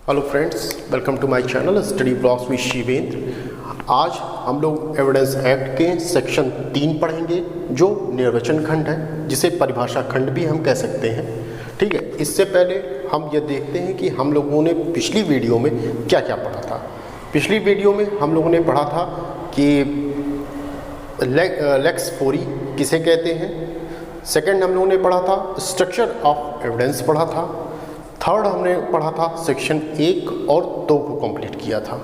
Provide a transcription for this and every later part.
Hello friends, welcome to my channel study blogs with Shivendra. आज हम लोग एविडेंस एक्ट के सेक्शन 3 पढ़ेंगे जो निर्वचन खंड है, जिसे परिभाषा खंड भी हम कह सकते हैं। ठीक है, इससे पहले हम ये देखते हैं कि हम लोगों ने पिछली वीडियो में क्या क्या पढ़ा था। पिछली वीडियो में हम लोगों ने पढ़ा था कि लेक्स फोरी किसे कहते हैं। सेकंड हम लोगों ने पढ़ा था स्ट्रक्चर ऑफ एविडेंस पढ़ा था। थर्ड हमने पढ़ा था सेक्शन 1 और 2 को कंप्लीट किया था।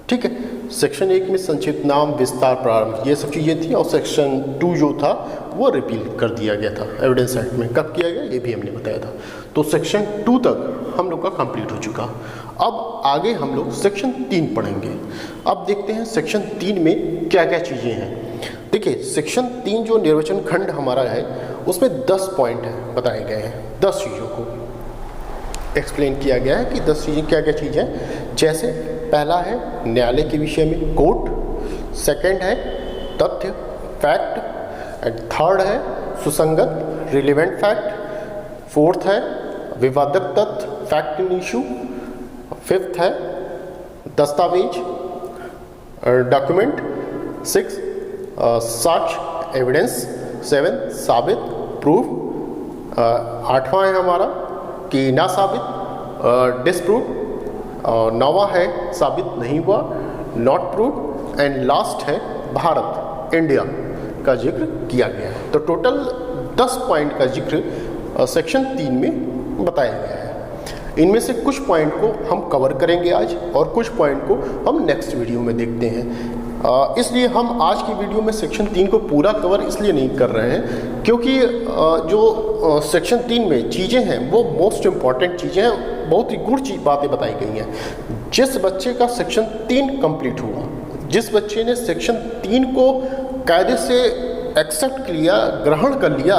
ठीक है, सेक्शन 1 में संक्षिप्त नाम, विस्तार, प्रारंभ, ये सब चीज़ें थी और सेक्शन 2 जो था वो रिपील कर दिया गया था एविडेंस एक्ट में। कब किया गया ये भी हमने बताया था। तो सेक्शन 2 तक हम लोग का कंप्लीट हो चुका। अब आगे हम लोग सेक्शन 3 पढ़ेंगे। अब देखते हैं सेक्शन 3 में क्या क्या चीज़ें हैं। देखिए, सेक्शन 3 जो निर्वचन खंड हमारा है उसमें 10 पॉइंट है बताए गए हैं। 10 चीज़ों को एक्सप्लेन किया गया है कि 10 चीज़ें क्या क्या चीज़ है। जैसे पहला है न्यायालय के विषय में कोर्ट, सेकंड है तथ्य फैक्ट, एंड थर्ड है सुसंगत रिलेवेंट फैक्ट, फोर्थ है विवादक तथ्य फैक्ट इन इशू, फिफ्थ है दस्तावेज डॉक्यूमेंट, 6 साक्ष्य एविडेंस, 7 साबित प्रूफ, 8वां है हमारा कि ना साबित डिसप्रूव, और 9वां है साबित नहीं हुआ नॉट प्रूव, एंड लास्ट है भारत इंडिया का जिक्र किया गया है। तो टोटल 10 पॉइंट का जिक्र सेक्शन 3 में बताया गया है। इनमें से कुछ पॉइंट को हम कवर करेंगे आज और कुछ पॉइंट को हम नेक्स्ट वीडियो में देखते हैं। इसलिए हम आज की वीडियो में सेक्शन 3 को पूरा कवर इसलिए नहीं कर रहे हैं क्योंकि जो सेक्शन 3 में चीज़ें हैं वो मोस्ट इम्पॉर्टेंट चीज़ें हैं, बहुत ही गुड़ बातें बताई गई हैं। जिस बच्चे का सेक्शन 3 कंप्लीट हुआ, जिस बच्चे ने सेक्शन 3 को कायदे से एक्सेप्ट किया, ग्रहण कर लिया,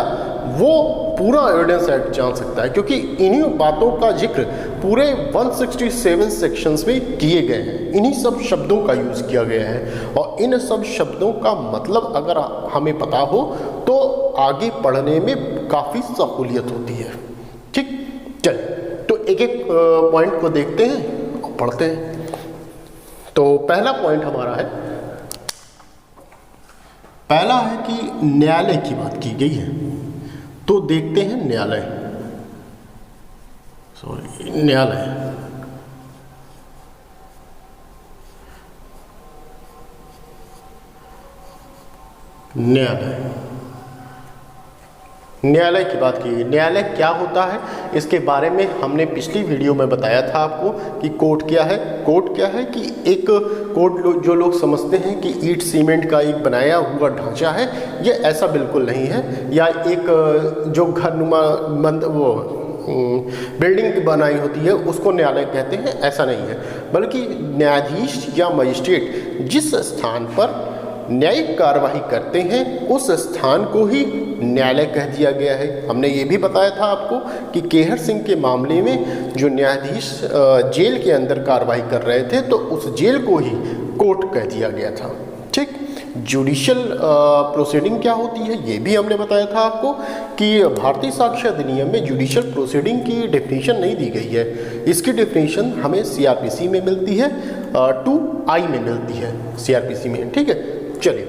वो पूरा एविडेंस एक्ट जान सकता है क्योंकि इन्हीं बातों का जिक्र पूरे 167 सेक्शंस में किए गए हैं। इन्हीं सब शब्दों का यूज़ किया गया है और इन सब शब्दों का मतलब अगर हमें पता हो तो आगे पढ़ने में काफ़ी सहूलियत होती है। ठीक, चलिए तो एक एक पॉइंट को देखते हैं और पढ़ते हैं। तो पहला पॉइंट हमारा है, पहला है कि न्यायालय की बात की गई है। तो देखते हैं न्यायालय, न्यायालय की बात की गई। न्यायालय क्या होता है इसके बारे में हमने पिछली वीडियो में बताया था आपको कि कोर्ट क्या है। कोर्ट क्या है कि एक कोर्ट जो लोग समझते हैं कि ईंट सीमेंट का एक बनाया हुआ ढांचा है, ये ऐसा बिल्कुल नहीं है। या एक जो घरनुमा बिल्डिंग बनाई होती है उसको न्यायालय कहते हैं, ऐसा नहीं है। बल्कि न्यायाधीश या मजिस्ट्रेट जिस स्थान पर न्यायिक कार्यवाही करते हैं उस स्थान को ही न्यायालय कह दिया गया है। हमने ये भी बताया था आपको कि केहर सिंह के मामले में जो न्यायाधीश जेल के अंदर कार्रवाई कर रहे थे तो उस जेल को ही कोर्ट कह दिया गया था। ठीक, जुडिशियल प्रोसीडिंग क्या होती है ये भी हमने बताया था आपको कि भारतीय साक्ष्य अधिनियम में जुडिशियल प्रोसीडिंग की डेफिनेशन नहीं दी गई है। इसकी डेफिनेशन हमें सीआरपीसी में मिलती है, 2I में मिलती है सीआरपीसी में। ठीक है, चलिए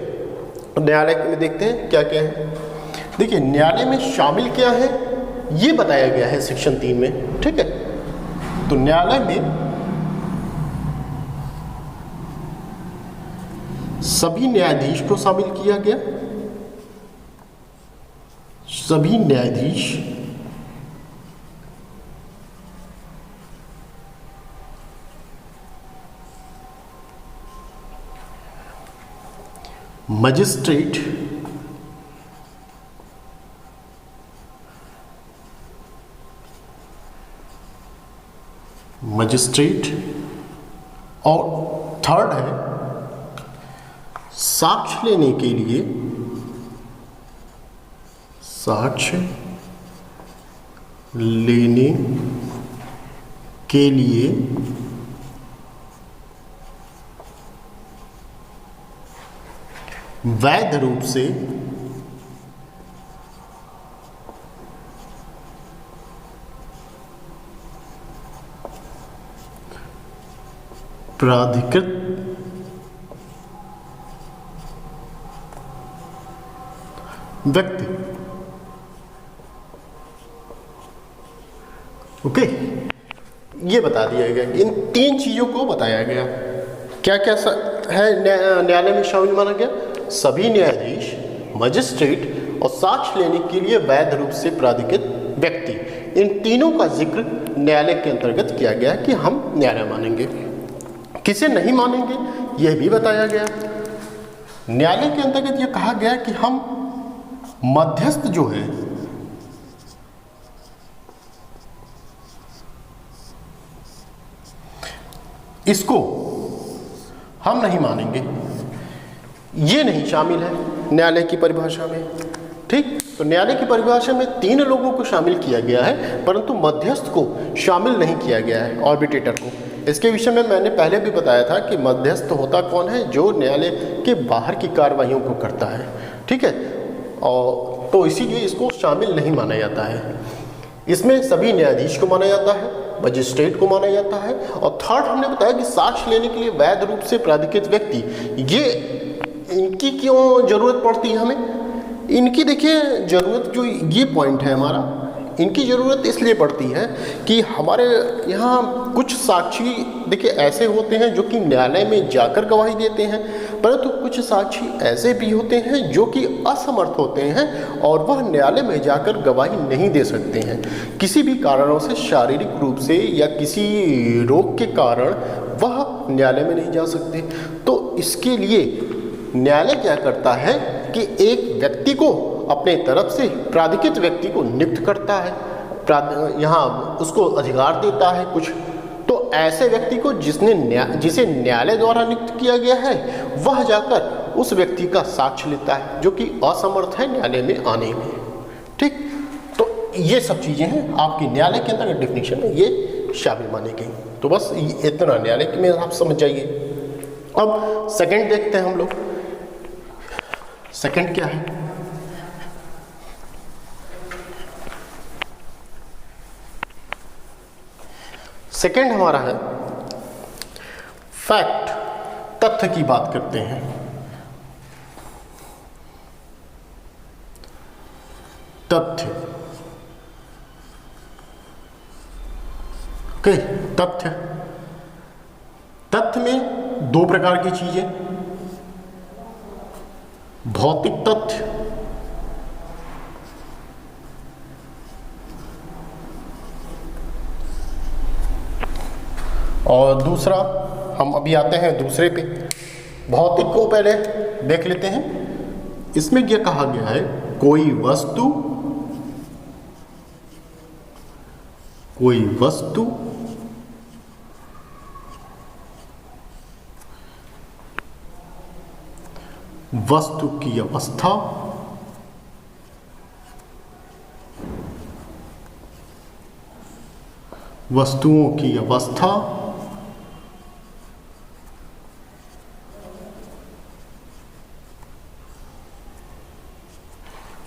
न्यायालय में देखते हैं क्या क्या है। देखिए, न्यायालय में शामिल क्या है ये बताया गया है सेक्शन 3 में। ठीक है, तो न्यायालय में सभी न्यायाधीश को शामिल किया गया। सभी न्यायाधीश मजिस्ट्रेट और थर्ड है साक्ष्य लेने के लिए वैध रूप से प्राधिकृत व्यक्ति। ओके, ये बता दिया गया, इन 3 चीजों को बताया गया। क्या क्या है न्यायालय में शामिल माना गया? सभी न्यायाधीश, मजिस्ट्रेट और साक्ष्य लेने के लिए वैध रूप से प्राधिकृत व्यक्ति, इन तीनों का जिक्र न्यायालय के अंतर्गत किया गया कि हम न्यायालय मानेंगे। किसे नहीं मानेंगे यह भी बताया गया। न्यायालय के अंतर्गत यह कहा गया कि हम मध्यस्थ जो है इसको हम नहीं मानेंगे, ये नहीं शामिल है न्यायालय की परिभाषा में। ठीक, तो न्यायालय की परिभाषा में 3 लोगों को शामिल किया गया है, परंतु मध्यस्थ को शामिल नहीं किया गया है, आर्बिट्रेटर को। इसके विषय में मैंने पहले भी बताया था कि मध्यस्थ होता कौन है? जो न्यायालय के बाहर की कार्रवाइयों को करता है। ठीक है, और तो इसीलिए इसको शामिल नहीं माना जाता है। इसमें सभी न्यायाधीश को माना जाता है, मजिस्ट्रेट को माना जाता है, और थर्ड हमने बताया कि साक्ष्य लेने के लिए वैध रूप से प्राधिकृत व्यक्ति, ये इनकी क्यों जरूरत पड़ती है हमें? इनकी देखिए जरूरत, जो ये पॉइंट है हमारा, इनकी ज़रूरत इसलिए पड़ती है कि हमारे यहाँ कुछ साक्षी देखिए ऐसे होते हैं जो कि न्यायालय में जाकर गवाही देते हैं, परंतु कुछ साक्षी ऐसे भी होते हैं जो कि असमर्थ होते हैं और वह न्यायालय में जाकर गवाही नहीं दे सकते हैं, किसी भी कारणों से, शारीरिक रूप से या किसी रोग के कारण वह न्यायालय में नहीं जा सकते। तो इसके लिए न्यायालय क्या करता है कि एक व्यक्ति को अपने तरफ से प्राधिकृत व्यक्ति को नियुक्त करता है, यहाँ उसको अधिकार देता है कुछ। तो ऐसे व्यक्ति को जिसे न्यायालय द्वारा नियुक्त किया गया है, वह जाकर उस व्यक्ति का साक्ष्य लेता है जो कि असमर्थ है न्यायालय में आने में। ठीक, तो ये सब चीज़ें हैं आपकी न्यायालय के अंदर डेफिनेशन में ये शामिल मानी गई। तो बस इतना न्यायालय में आप समझ जाइए। अब सेकंड देखते हैं हम लोग। सेकंड क्या है? सेकंड हमारा है फैक्ट, तथ्य की बात करते हैं। तथ्य, ओके, तथ्य। तथ्य में 2 प्रकार की चीजें, भौतिक तथ्य और दूसरा, हम अभी आते हैं दूसरे पे। भौतिक को पहले देख लेते हैं। इसमें क्या कहा गया है? कोई वस्तु वस्तु की अवस्था, वस्तुओं की अवस्था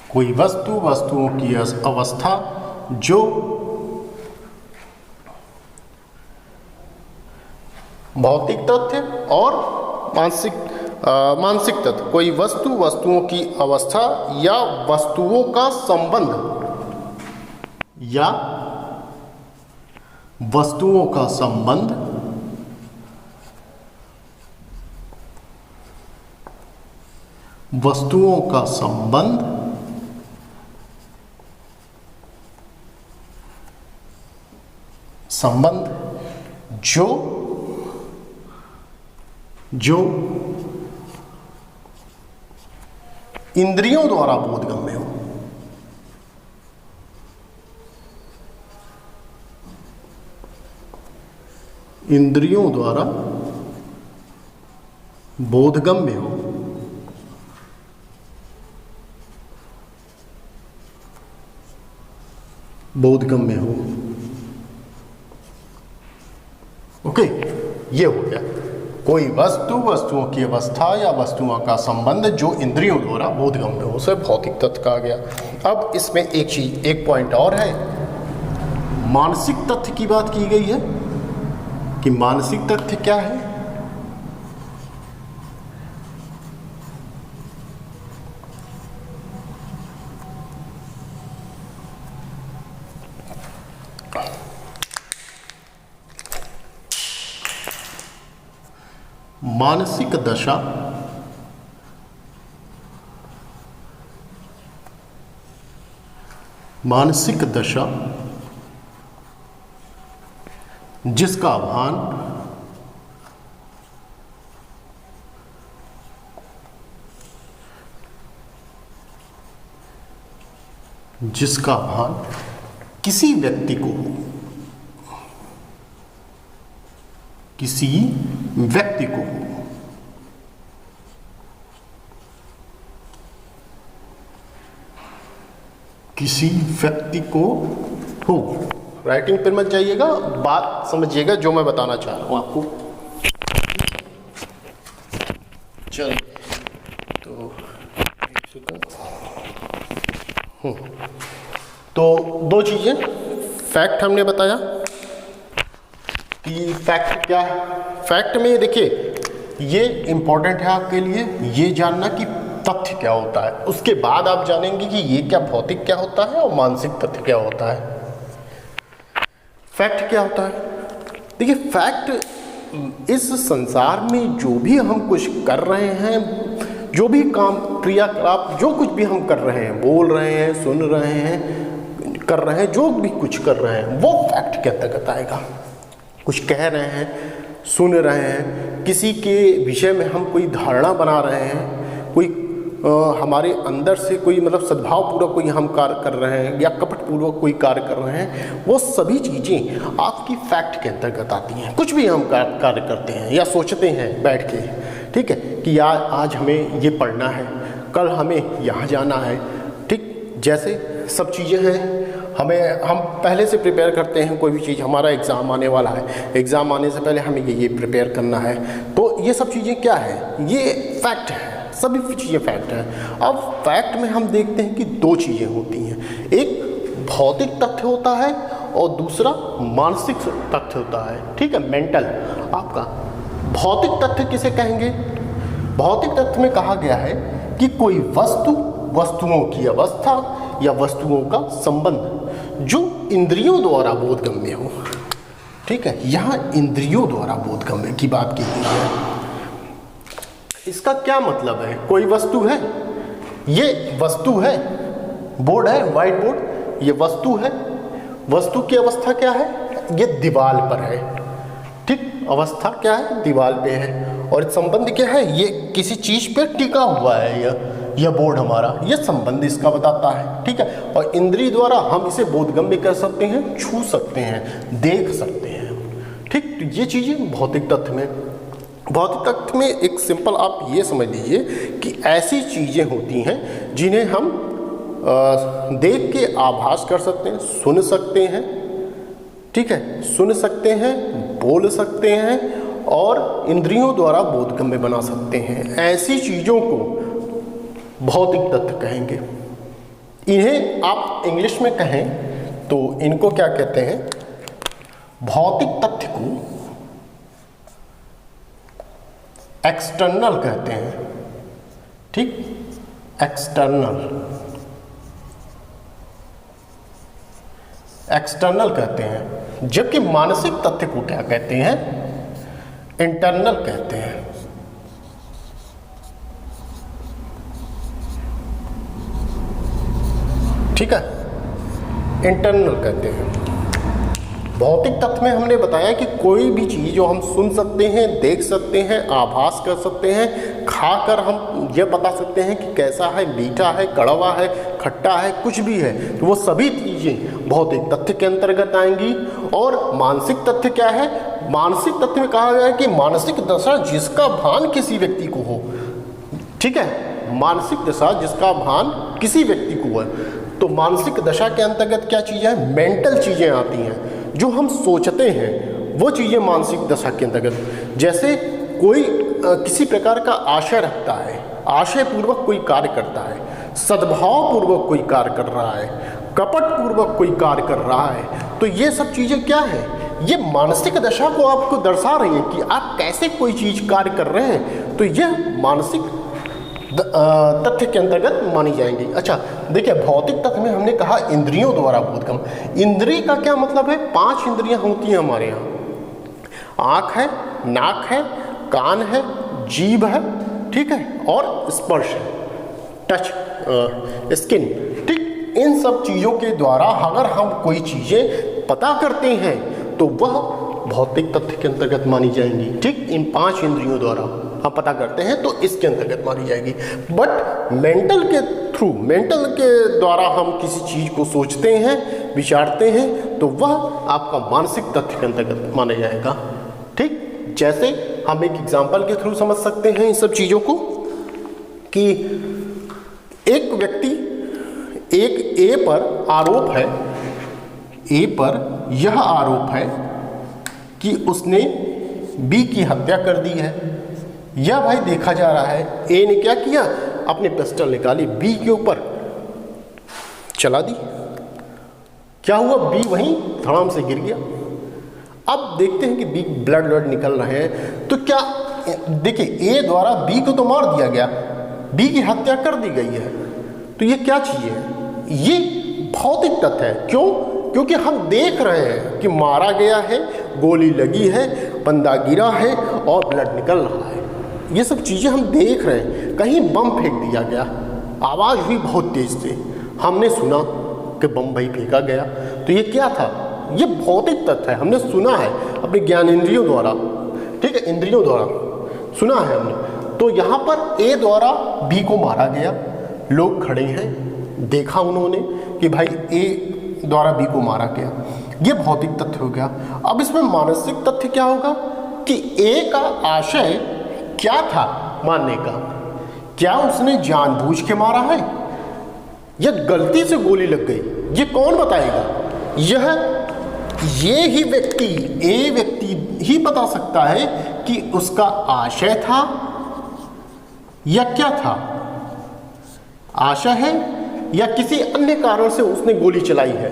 कोई वस्तु, वस्तुओं की अवस्था जो भौतिक तथ्य और मानसिक तथ्य। कोई वस्तु, वस्तुओं की अवस्था या वस्तुओं का संबंध या वस्तुओं का संबंध वस्तुओं का संबंध जो इंद्रियों द्वारा बोधगम्य हो। इंद्रियों द्वारा बोधगम्य हो। बोधगम्य हो। ओके, ये हो गया कोई वस्तु, वस्तुओं की अवस्था या वस्तुओं का संबंध जो इंद्रियों द्वारा बोधगम्य हो, उसे भौतिक तथ्य कहा गया। अब इसमें एक पॉइंट और है, मानसिक तथ्य की बात की गई है कि मानसिक तथ्य क्या है। मानसिक दशा जिसका भान किसी व्यक्ति को हो, किसी व्यक्ति को हो। राइटिंग पर मत जाइएगा, बात समझिएगा जो मैं बताना चाह रहा हूं आपको। चलिए तो दो चीजें, फैक्ट हमने बताया कि फैक्ट क्या है। फैक्ट में देखिए ये इंपॉर्टेंट है आपके लिए, ये जानना कि तथ्य क्या होता है। उसके बाद आप जानेंगे कि ये क्या भौतिक क्या होता है और मानसिक तथ्य क्या होता है। फैक्ट क्या होता है? देखिए फैक्ट इस संसार में जो भी हम कुछ कर रहे हैं, जो भी काम क्रियाकलाप जो कुछ भी हम कर रहे हैं, बोल रहे हैं, सुन रहे हैं, कर रहे हैं, जो भी कुछ कर रहे हैं वो फैक्ट के अंतर्गत आएगा। कुछ कह रहे हैं, सुन रहे हैं, किसी के विषय में हम कोई धारणा बना रहे हैं, कोई हमारे अंदर से कोई मतलब सद्भावपूर्वक कोई हम कार्य कर रहे हैं या कपटपूर्वक कोई कार्य कर रहे हैं, वो सभी चीज़ें आपकी फैक्ट के अंतर्गत आती हैं। कुछ भी हम कार्य करते हैं या सोचते हैं बैठ के, ठीक है, कि यार आज हमें ये पढ़ना है, कल हमें यहाँ जाना है, ठीक, जैसे सब चीज़ें हैं। हम पहले से प्रिपेयर करते हैं कोई भी चीज़, हमारा एग्ज़ाम आने वाला है, एग्ज़ाम आने से पहले हमें ये प्रिपेयर करना है, तो ये सब चीज़ें क्या है, ये फैक्ट है, सभी चीज़ें फैक्ट हैं। अब फैक्ट में हम देखते हैं कि दो चीज़ें होती हैं, एक भौतिक तथ्य होता है और दूसरा मानसिक तथ्य होता है, ठीक है, मेंटल आपका। भौतिक तथ्य किसे कहेंगे? भौतिक तथ्य में कहा गया है कि कोई वस्तु, वस्तुओं की अवस्था या वस्तुओं का संबंध जो इंद्रियों द्वारा बोधगम्य हो, ठीक है, यहाँ इंद्रियों द्वारा बोधगम्य की बात की गई है। इसका क्या मतलब है? कोई वस्तु है, ये वस्तु है, बोर्ड है, व्हाइट बोर्ड, ये वस्तु है, वस्तु की अवस्था क्या है, ये दीवार पर है, ठीक, अवस्था क्या है, दीवार पे है, और संबंध क्या है, ये किसी चीज पे टिका हुआ है, यह बोर्ड हमारा, यह संबंध इसका बताता है, ठीक है। और इंद्रिय द्वारा हम इसे बोधगम्य कर सकते हैं, छू सकते हैं, देख सकते हैं, ठीक। तो ये चीजें भौतिक तथ्य में, भौतिक तथ्य में एक सिंपल आप ये समझ लीजिए कि ऐसी चीजें होती हैं जिन्हें हम देख के आभास कर सकते हैं, सुन सकते हैं, ठीक है, सुन सकते हैं, बोल सकते हैं और इंद्रियों द्वारा बोधगम्य बना सकते हैं। ऐसी चीज़ों को भौतिक तथ्य कहेंगे। इन्हें आप इंग्लिश में कहें तो इनको क्या कहते हैं? भौतिक तथ्य को एक्सटर्नल कहते हैं, ठीक, एक्सटर्नल कहते हैं। जबकि मानसिक तथ्य को क्या कहते हैं? इंटरनल कहते हैं। ठीक है, इंटरनल कहते हैं। भौतिक तथ्य में हमने बताया कि कोई भी चीज़ जो हम सुन सकते हैं, देख सकते हैं, आभास कर सकते हैं, खाकर हम ये बता सकते हैं कि कैसा है, मीठा है, कड़वा है, खट्टा है, कुछ भी है, तो वो सभी चीज़ें भौतिक तथ्य के अंतर्गत आएंगी। और मानसिक तथ्य क्या है? मानसिक तथ्य में कहा गया है कि मानसिक दशा जिसका भान किसी व्यक्ति को हो, ठीक है, मानसिक दशा जिसका भान किसी व्यक्ति को है। तो मानसिक दशा के अंतर्गत क्या चीज़ें हैं? मेंटल चीज़ें आती हैं, जो हम सोचते हैं वो चीज़ें मानसिक दशा के अंतर्गत। जैसे कोई किसी प्रकार का आशय रखता है, आशय पूर्वक कोई कार्य करता है, सद्भाव पूर्वक कोई कार्य कर रहा है, कपट पूर्वक कोई कार्य कर रहा है, तो ये सब चीज़ें क्या है? ये मानसिक दशा को आपको दर्शा रही है कि आप कैसे कोई चीज़ कार्य कर रहे हैं, तो यह मानसिक तथ्य के अंतर्गत मानी जाएंगी। अच्छा देखिए, भौतिक तथ्य में हमने कहा इंद्रियों द्वारा बोधगम। इंद्रिय का क्या मतलब है? 5 इंद्रियां होती हैं हमारे यहाँ। आँख है, नाक है, कान है, जीभ है, ठीक है, और स्पर्श है, टच, स्किन, ठीक। इन सब चीज़ों के द्वारा अगर हम कोई चीज़ें पता करते हैं तो वह भौतिक तथ्य के अंतर्गत मानी जाएंगी, ठीक। इन 5 इंद्रियों द्वारा हम पता करते हैं तो इसके अंतर्गत मानी जाएगी। बट मेंटल के थ्रू, मेंटल के द्वारा हम किसी चीज़ को सोचते हैं, विचारते हैं, तो वह आपका मानसिक तथ्य के अंतर्गत माना जाएगा, ठीक। जैसे हम एक एग्जाम्पल के थ्रू समझ सकते हैं इन सब चीज़ों को कि एक व्यक्ति, एक ए पर आरोप है, ए पर यह आरोप है कि उसने बी की हत्या कर दी है। यह भाई देखा जा रहा है, ए ने क्या किया, अपने पिस्टल निकाली, बी के ऊपर चला दी। क्या हुआ, बी वहीं धड़ाम से गिर गया। अब देखते हैं कि बी ब्लड निकल रहे हैं, तो क्या देखिए ए द्वारा बी को तो मार दिया गया, बी की हत्या कर दी गई है, तो ये क्या चीज़ है, ये भौतिक तथ्य है। क्यों? क्योंकि हम देख रहे हैं कि मारा गया है, गोली लगी है, बंदा गिरा है और ब्लड निकल रहा है। ये सब चीज़ें हम देख रहे हैं। कहीं बम फेंक दिया गया, आवाज़ हुई बहुत तेज से, हमने सुना कि बम भाई फेंका गया, तो ये क्या था, ये भौतिक तथ्य है, हमने सुना है अपने ज्ञान इंद्रियों द्वारा, ठीक है, इंद्रियों द्वारा सुना है हमने। तो यहाँ पर ए द्वारा बी को मारा गया, लोग खड़े हैं, देखा उन्होंने कि भाई ए द्वारा बी को मारा गया, ये भौतिक तथ्य हो गया। अब इसमें मानसिक तथ्य क्या होगा कि ए का आशय क्या था मारने का, क्या उसने जानबूझ के मारा है या गलती से गोली लग गई, ये कौन बताएगा? ये ही व्यक्ति, ए व्यक्ति ही बता सकता है कि उसका आशय था या क्या था, आशय है या किसी अन्य कारण से उसने गोली चलाई है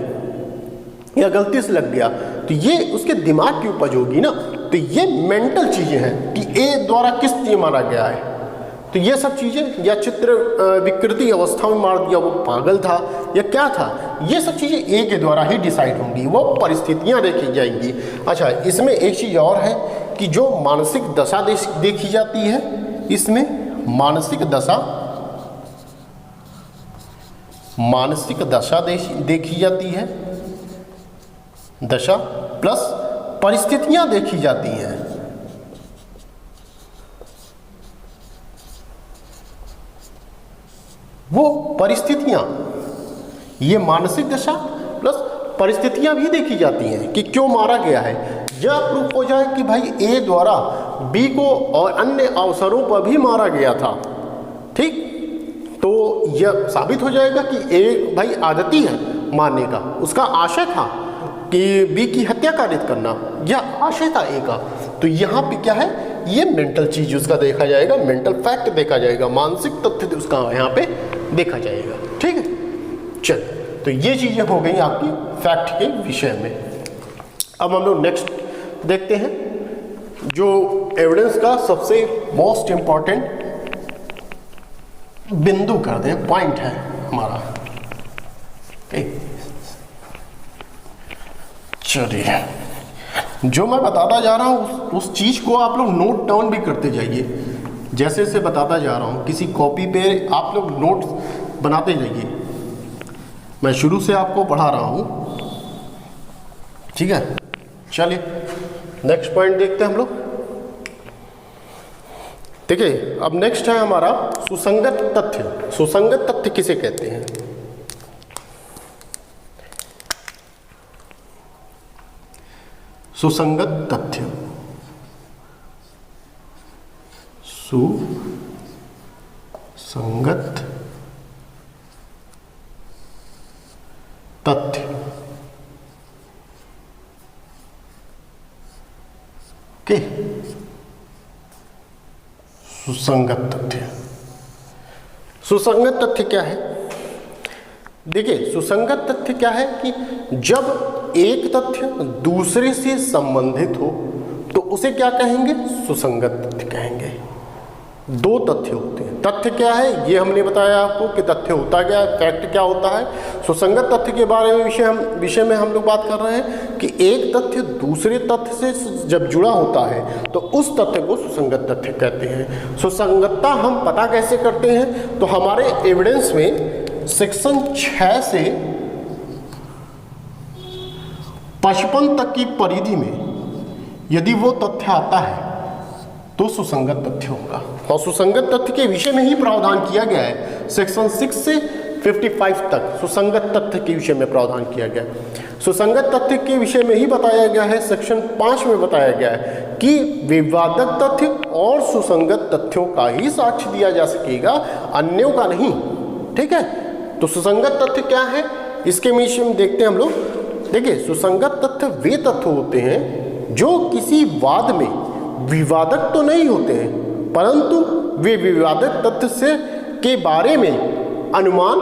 या गलती से लग गया, तो ये उसके दिमाग की उपज होगी ना। तो ये मेंटल चीज़ें हैं कि ए द्वारा किस लिए मारा गया है, तो ये सब चीज़ें, या चित्र विकृति अवस्था में मार दिया, वो पागल था या क्या था, ये सब चीज़ें ए के द्वारा ही डिसाइड होंगी, वो परिस्थितियाँ देखी जाएंगी। अच्छा, इसमें एक चीज़ और है कि जो मानसिक दशा देखी जाती है, इसमें मानसिक दशा देखी जाती है, दशा प्लस परिस्थितियां देखी जाती हैं। वो परिस्थितियां, ये मानसिक दशा प्लस परिस्थितियां भी देखी जाती हैं कि क्यों मारा गया है। यह प्रूफ हो जाए कि भाई ए द्वारा बी को और अन्य अवसरों पर भी मारा गया था, ठीक, तो यह साबित हो जाएगा कि ए भाई आदती है मारने का, उसका आशय था कि बी की हत्या कारित करना, यह आशय था ए का। तो यहाँ पे क्या है, ये मेंटल चीज उसका देखा जाएगा, मेंटल फैक्ट देखा जाएगा, मानसिक तथ्य उसका यहाँ पे देखा जाएगा, ठीक है। चल, तो ये चीजें हो गई आपकी फैक्ट के विषय में। अब हम लोग नेक्स्ट देखते हैं, जो एविडेंस का सबसे मोस्ट इंपॉर्टेंट बिंदु कर दें, पॉइंट है हमारा, ठीक। चलिए, जो मैं बताता जा रहा हूँ उस चीज़ को आप लोग नोट डाउन भी करते जाइए, जैसे जैसे बताता जा रहा हूँ, किसी कॉपी पे आप लोग नोट्स बनाते जाइए। मैं शुरू से आपको पढ़ा रहा हूँ, ठीक है। चलिए नेक्स्ट पॉइंट देखते हैं हम लोग। देखिए, अब नेक्स्ट है हमारा सुसंगत तथ्य। सुसंगत तथ्य किसे कहते हैं? सुसंगत तथ्य, सुसंगत तथ्य, ओके। सुसंगत तथ्य, सुसंगत तथ्य क्या है? देखिए, सुसंगत तथ्य क्या है कि जब एक तथ्य दूसरे से संबंधित हो तो उसे क्या कहेंगे? सुसंगत तथ्य कहेंगे, दो तथ्य होते हैं। तथ्य क्या है ये हमने बताया आपको कि तथ्य होता क्या है, फैक्ट क्या होता है। सुसंगत तथ्य के बारे में विषय में हम लोग बात कर रहे हैं कि एक तथ्य दूसरे तथ्य से जब जुड़ा होता है तो उस तथ्य को सुसंगत तथ्य कहते हैं। सुसंगतता हम पता कैसे करते हैं, तो हमारे एविडेंस में सेक्शन 6 से 55 तक की परिधि में यदि वो तथ्य आता है तो सुसंगत तथ्य होगा। और सुसंगत तथ्य के विषय में ही प्रावधान किया गया है। सेक्शन 6 से 55 तक सुसंगत तथ्य के विषय में प्रावधान किया गया है। सुसंगत तथ्य के विषय में ही बताया गया है, सेक्शन 5 में बताया गया है कि विवादक तथ्य और सुसंगत तथ्यों का ही साक्ष्य दिया जा सकेगा, अन्यों का नहीं। ठीक है, तो सुसंगत तथ्य क्या है इसके विषय में देखते हैं हम लोग। देखिए, सुसंगत तथ्य वे तथ्य होते हैं जो किसी वाद में विवादक तो नहीं होते हैं, परंतु वे विवादक तथ्य से के बारे में अनुमान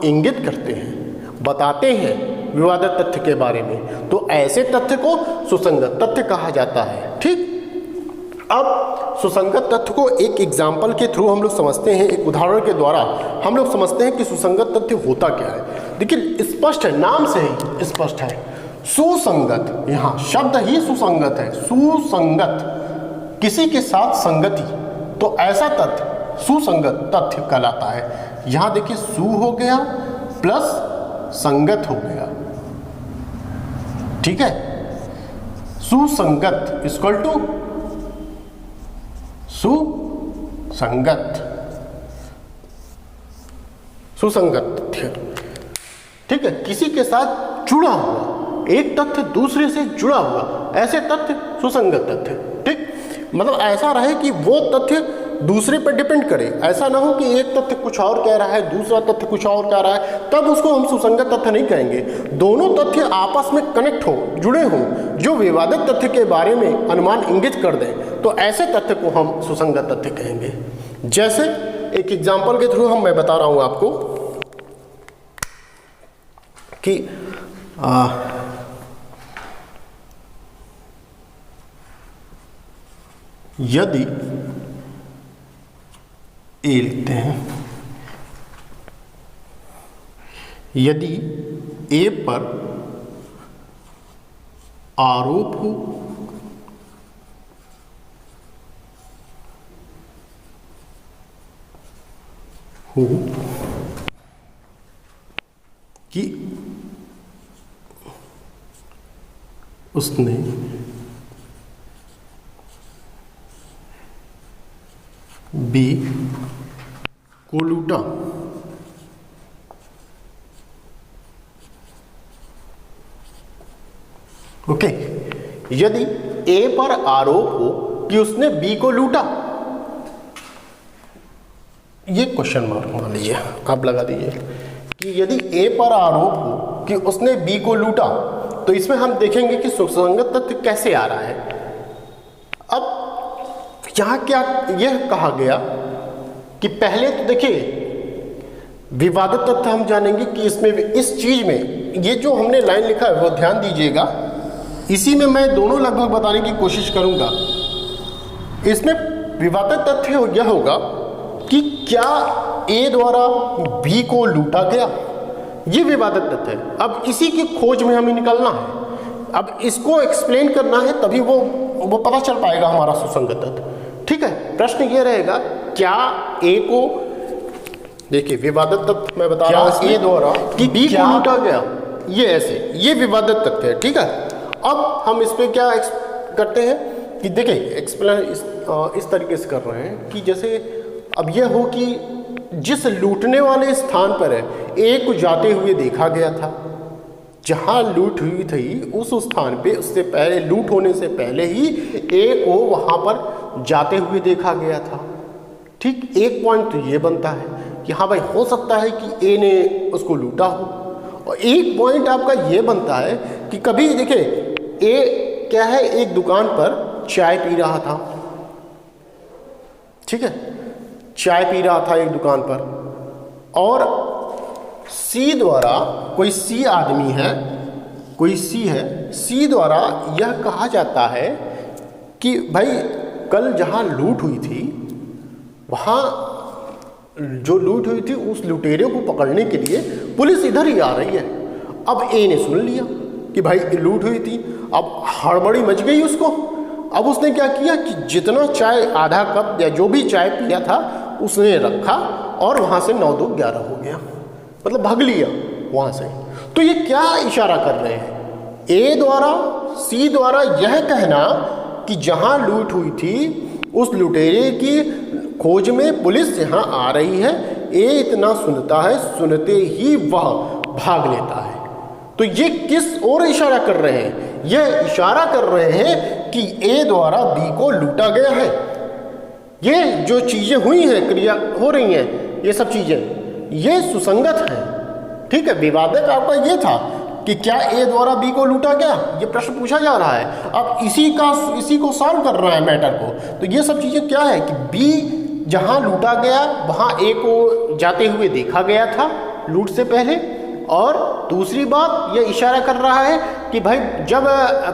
इंगित करते हैं, बताते हैं विवादक तथ्य के बारे में। तो ऐसे तथ्य को सुसंगत तथ्य कहा जाता है। ठीक, अब सुसंगत तथ्य को एक एग्जाम्पल के थ्रू हम लोग समझते हैं, एक उदाहरण के द्वारा हम लोग समझते हैं कि सुसंगत तथ्य होता क्या है। देखिए, स्पष्ट है, नाम से ही स्पष्ट है। सुसंगत, यहाँ शब्द ही सुसंगत है। सुसंगत, किसी के साथ संगति, तो ऐसा तथ्य सुसंगत तथ्य कहलाता है। यहां देखिए, सु हो गया प्लस संगत हो गया। ठीक है, सुसंगत इक्वल टू सुसंगत, सुसंगत तथ्य। ठीक है, किसी के साथ जुड़ा हुआ, एक तथ्य दूसरे से जुड़ा हुआ, ऐसे तथ्य सुसंगत तथ्य। ठीक, मतलब ऐसा रहे कि वो तथ्य दूसरे पर डिपेंड करे, ऐसा ना हो कि एक तथ्य कुछ और कह रहा है, दूसरा तथ्य कुछ और कह रहा है, तब उसको हम सुसंगत तथ्य नहीं कहेंगे। दोनों तथ्य आपस में कनेक्ट हो, जुड़े हों, जो विवादक तथ्य के बारे में अनुमान इंगित कर दें, तो ऐसे तथ्य को हम सुसंगत तथ्य कहेंगे। जैसे एक एग्जाम्पल के थ्रू मैं बता रहा हूं आपको कि यदि ए लिखते हैं, यदि ए पर आरोप हो कि उसने बी को लूटा, ओके। यदि ए पर आरोप हो कि उसने बी को लूटा, ये क्वेश्चन मार्क मान लीजिए, आप लगा दीजिए कि यदि ए पर आरोप हो कि उसने बी को लूटा, तो इसमें हम देखेंगे कि सुसंगत तथ्य कैसे आ रहा है। अब यहां क्या यह कहा गया कि पहले तो देखिए विवादित तथ्य हम जानेंगे कि इसमें इस चीज में ये जो हमने लाइन लिखा है वो ध्यान दीजिएगा, इसी में मैं दोनों लगभग बताने की कोशिश करूंगा। इसमें विवादित तथ्य यह होगा कि क्या ए द्वारा बी को लूटा गया, ये विवादित तथ्य है। अब इसी की खोज में हमें निकलना है, अब इसको एक्सप्लेन करना है, तभी वो पता चल पाएगा हमारा सुसंगत तथ्य। ठीक है, प्रश्न ये रहेगा, क्या ए को, देखिए विवादित तथ्य मैं बता रहा हूं ए द्वारा कि बी को लूटा गया, ये ऐसे, ये विवादित तथ्य है। ठीक है, अब हम इस पे क्या करते हैं कि देखिए एक्सप्लेन इस तरीके से कर रहे हैं कि जैसे अब यह हो कि जिस लूटने वाले स्थान पर है ए को जाते हुए देखा गया था, जहां लूट हुई थी उस स्थान पे उससे पहले, लूट होने से पहले ही ए को वहां पर जाते हुए देखा गया था। ठीक, एक पॉइंट तो ये बनता है कि हाँ भाई हो सकता है कि ए ने उसको लूटा हो, और एक पॉइंट आपका ये बनता है कि कभी देखिए ए क्या है, एक दुकान पर चाय पी रहा था। ठीक है, चाय पी रहा था एक दुकान पर, और सी द्वारा, कोई सी आदमी है, कोई सी है, सी द्वारा यह कहा जाता है कि भाई कल जहां लूट हुई थी वहाँ जो लूट हुई थी उस लुटेरे को पकड़ने के लिए पुलिस इधर ही आ रही है। अब ए ने सुन लिया कि भाई लूट हुई थी, अब हड़बड़ी मच गई उसको। अब उसने क्या किया कि जितना चाय, आधा कप या जो भी चाय पिया था उसने रखा और वहाँ से 9 2 11 हो गया, मतलब भाग लिया वहाँ से। तो ये क्या इशारा कर रहे हैं? ए द्वारा, सी द्वारा यह कहना कि जहाँ लूट हुई थी उस लुटेरे की खोज में पुलिस यहाँ आ रही है। ए इतना सुनता है, सुनते ही वह भाग लेता है। तो ये किस ओर इशारा कर रहे हैं? यह इशारा कर रहे हैं कि ए द्वारा बी को लूटा गया है। ये जो चीज़ें हुई हैं, क्रिया हो रही हैं, ये सब चीज़ें ये सुसंगत हैं। ठीक है, विवादक आपका ये था कि क्या ए द्वारा बी को लूटा गया, ये प्रश्न पूछा जा रहा है। अब इसी को सॉल्व कर रहा है मैटर को। तो ये सब चीज़ें क्या है कि बी जहाँ लूटा गया वहाँ ए को जाते हुए देखा गया था लूट से पहले। और दूसरी बात ये इशारा कर रहा है कि भाई जब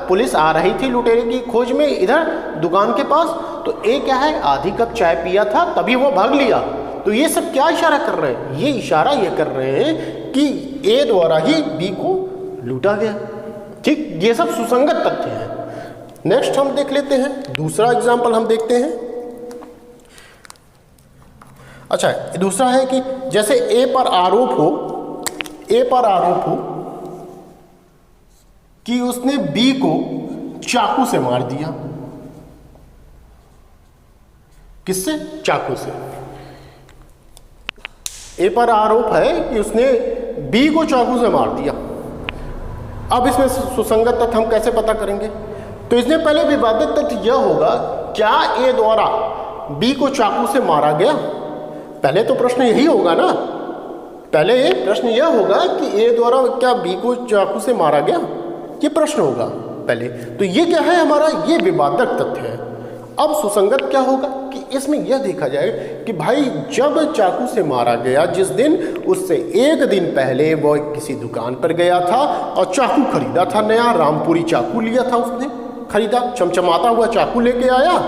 पुलिस आ रही थी लुटेरे की खोज में इधर दुकान के पास, तो ए क्या है, आधी कप चाय पिया था तभी वो भाग लिया। तो ये सब क्या इशारा कर रहे हैं? ये इशारा ये कर रहे हैं कि ए द्वारा ही बी को लूटा गया। ठीक, ये सब सुसंगत तथ्य हैं। नेक्स्ट हम देख लेते हैं, दूसरा एग्जाम्पल हम देखते हैं। अच्छा, दूसरा है कि जैसे ए पर आरोप हो कि उसने बी को चाकू से मार दिया। किससे? चाकू से। ए पर आरोप है कि उसने बी को चाकू से मार दिया। अब इसमें सुसंगत तथ्य हम कैसे पता करेंगे? तो इसमें पहले विवादित तथ्य यह होगा, क्या ए द्वारा बी को चाकू से मारा गया? पहले तो प्रश्न यही होगा ना, पहले प्रश्न यह होगा कि ए द्वारा क्या बी को चाकू से मारा गया, ये प्रश्न होगा पहले। तो ये क्या है हमारा, ये विवादक तथ्य है। अब सुसंगत क्या होगा कि इसमें यह देखा जाए कि भाई जब चाकू से मारा गया, जिस दिन उससे एक दिन पहले वो किसी दुकान पर गया था और चाकू खरीदा था, नया रामपुरी चाकू लिया था उसने, खरीदा, चमचमाता हुआ चाकू लेके आया।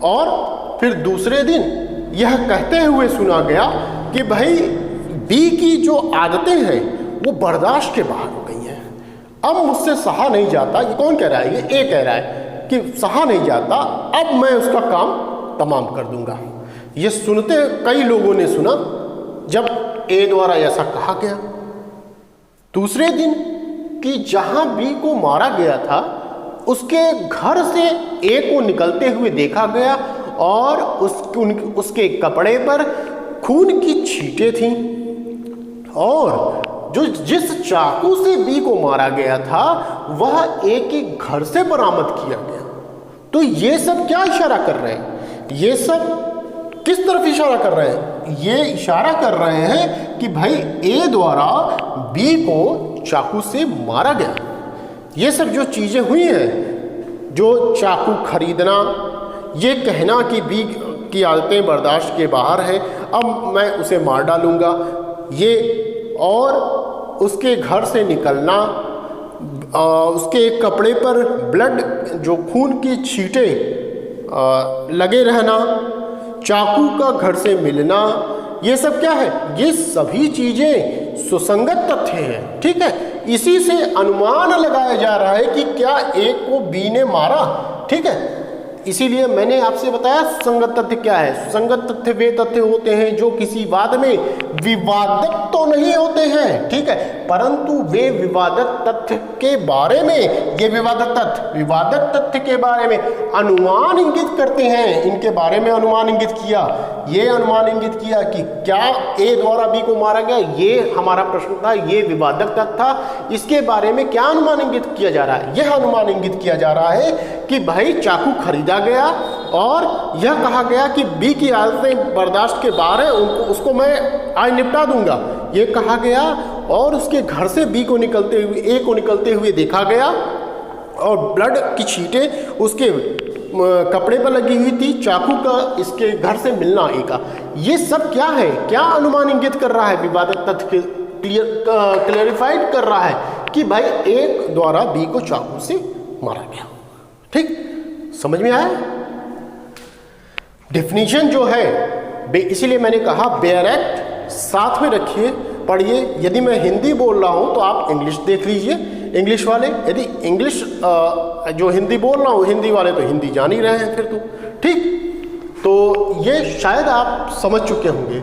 और फिर दूसरे दिन यह कहते हुए सुना गया कि भाई बी की जो आदतें हैं वो बर्दाश्त के बाहर हो गई हैं, अब मुझसे सहा नहीं जाता। ये कौन कह रहा है? ये ए कह रहा है कि सहा नहीं जाता, अब मैं उसका काम तमाम कर दूंगा। ये सुनते कई लोगों ने सुना जब ए द्वारा ऐसा कहा गया। दूसरे दिन कि जहां बी को मारा गया था उसके घर से ए को निकलते हुए देखा गया और उसके कपड़े पर खून की छींटें थीं और जिस चाकू से बी को मारा गया था वह ए के घर से बरामद किया गया। तो ये सब क्या इशारा कर रहे हैं? ये सब किस तरफ इशारा कर रहे हैं? ये इशारा कर रहे हैं कि भाई ए द्वारा बी को चाकू से मारा गया। ये सब जो चीज़ें हुई हैं, जो चाकू खरीदना, ये कहना कि बी की आदतें बर्दाश्त के बाहर है, अब मैं उसे मार डालूंगा, ये और उसके घर से निकलना, उसके कपड़े पर ब्लड जो खून की छींटें लगे रहना, चाकू का घर से मिलना, ये सब क्या है? ये सभी चीज़ें सुसंगत तथ्य हैं। ठीक है, इसी से अनुमान लगाया जा रहा है कि क्या ए को बी ने मारा। ठीक है, इसीलिए मैंने आपसे बताया सुसंगत तथ्य क्या है। सुसंगत तथ्य वे तथ्य होते हैं जो किसी वाद में विवादक तो नहीं होते हैं, ठीक है, परंतु वे विवादक तथ्य के बारे में, ये विवादक तथ्य के बारे में अनुमान इंगित करते हैं। इनके बारे में अनुमान इंगित किया, ये अनुमान इंगित किया कि क्या ए द्वारा बी को मारा गया, ये हमारा प्रश्न था, ये विवादक तथ्य था। इसके बारे में क्या अनुमान इंगित किया जा रहा है? यह अनुमान इंगित किया जा रहा है कि भाई चाकू खरीदा गया और यह कहा गया कि बी की आदतें बर्दाश्त के बाहर है, उसको मैं आज निपटा दूंगा, ये कहा गया। और उसके घर से बी को निकलते हुए, ए को निकलते हुए देखा गया और ब्लड की छींटें उसके कपड़े पर लगी हुई थी, चाकू का इसके घर से मिलना ए का। ये सब क्या है? क्या अनुमान इंगित कर रहा है? विवादक तथ्य क्लियरिफाइड कर रहा है कि भाई ए द्वारा बी को चाकू से मारा गया। ठीक, समझ में आया? डेफिनेशन जो है इसीलिए मैंने कहा बेयर एक्ट साथ में रखिए, पढ़िए। यदि मैं हिंदी बोल रहा हूँ तो आप इंग्लिश देख लीजिए, इंग्लिश वाले। यदि इंग्लिश जो हिंदी बोल रहा हूँ, हिंदी वाले तो हिंदी जान ही रहे हैं फिर तो, ठीक। तो ये शायद आप समझ चुके होंगे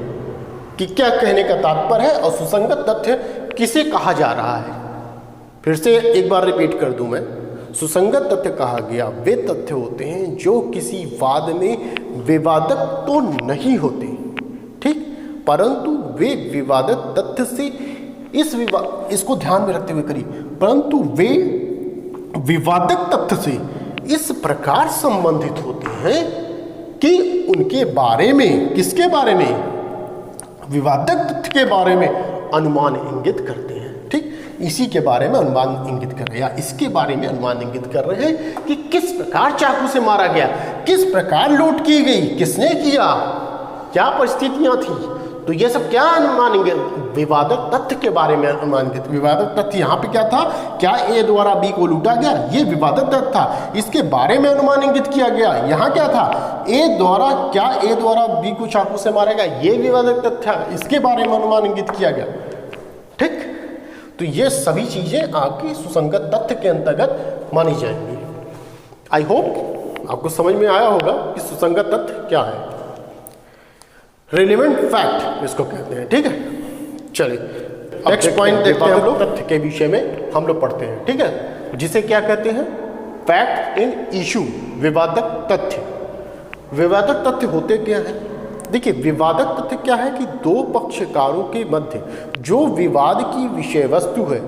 कि क्या कहने का तात्पर्य है और सुसंगत तथ्य किसे कहा जा रहा है। फिर से एक बार रिपीट कर दूं मैं, सुसंगत तथ्य कहा गया वे तथ्य होते हैं जो किसी वाद में विवादक तो नहीं होते, ठीक, परंतु वे विवादक तथ्य से इसको ध्यान में रखते हुए करिए, परंतु वे विवादक तथ्य से इस प्रकार संबंधित होते हैं कि उनके बारे में, किसके बारे में, विवादक तथ्य के बारे में अनुमान इंगित करते हैं, ठीक। इसी के बारे में अनुमान इंगित कर रहे हैं, या इसके बारे में अनुमान इंगित कर रहे हैं कि किस प्रकार चाकू से मारा गया, किस प्रकार लूट की गई, किसने किया, क्या परिस्थितियां थी। तो ये सब क्या अनुमान इंगित, विवादक तथ्य के बारे में अनुमान इंगित। विवादक तथ्य यहाँ पे क्या था, क्या ए द्वारा बी को लूटा गया, ये विवादक तथ्य था, इसके बारे में अनुमान इंगित किया गया। यहाँ क्या था, ए द्वारा बी को चाकू से मारा गया, ये विवादक तथ्य था, इसके बारे में अनुमान इंगित किया गया, ठीक। तो ये सभी चीजें आपकी सुसंगत तथ्य के अंतर्गत मानी जाएंगी। आई होप आपको समझ में आया होगा कि सुसंगत तथ्य क्या है, रिलेवेंट फैक्ट इसको कहते हैं, ठीक है। चलिए नेक्स्ट पॉइंट देखते हैं हम लोग, तथ्य के विषय में हम लोग पढ़ते हैं, ठीक है, जिसे क्या कहते हैं, फैक्ट इन इशू, विवादक तथ्य। विवादक तथ्य होते क्या है, देखिए विवादक तथ्य क्या है कि दो पक्षकारों के मध्य जो विवाद की विषय वस्तु है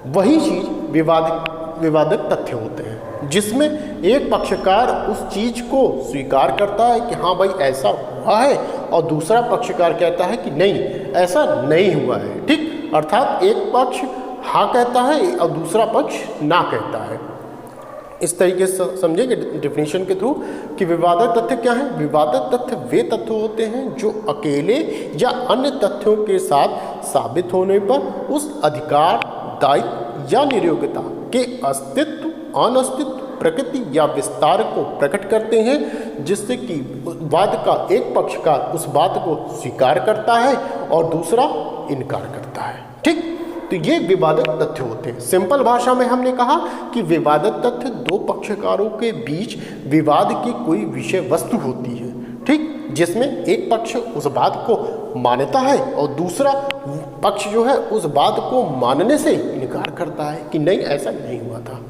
वही चीज विवादक तथ्य होते हैं, जिसमें एक पक्षकार उस चीज को स्वीकार करता है कि हाँ भाई ऐसा हुआ है, और दूसरा पक्षकार कहता है कि नहीं ऐसा नहीं हुआ है, ठीक। अर्थात एक पक्ष हाँ कहता है और दूसरा पक्ष ना कहता है। इस तरीके से समझेंगे डिफिनीशन के थ्रू कि विवादक तथ्य क्या है। विवादक तथ्य वे तथ्य होते हैं जो अकेले या अन्य तथ्यों के साथ साबित होने पर उस अधिकार, दायित्व या नियोग्यता के अस्तित्व, अनस्तित्व, प्रकृति या विस्तार को प्रकट करते हैं, जिससे कि वाद का एक पक्षकार उस बात को स्वीकार करता है और दूसरा इनकार करता है, ठीक। तो ये विवादक तथ्य होते हैं। सिंपल भाषा में हमने कहा कि विवादक तथ्य दो पक्षकारों के बीच विवाद की कोई विषय वस्तु होती है, ठीक, जिसमें एक पक्ष उस बात को मानता है और दूसरा पक्ष जो है उस बात को मानने से इनकार करता है कि नहीं ऐसा नहीं हुआ था।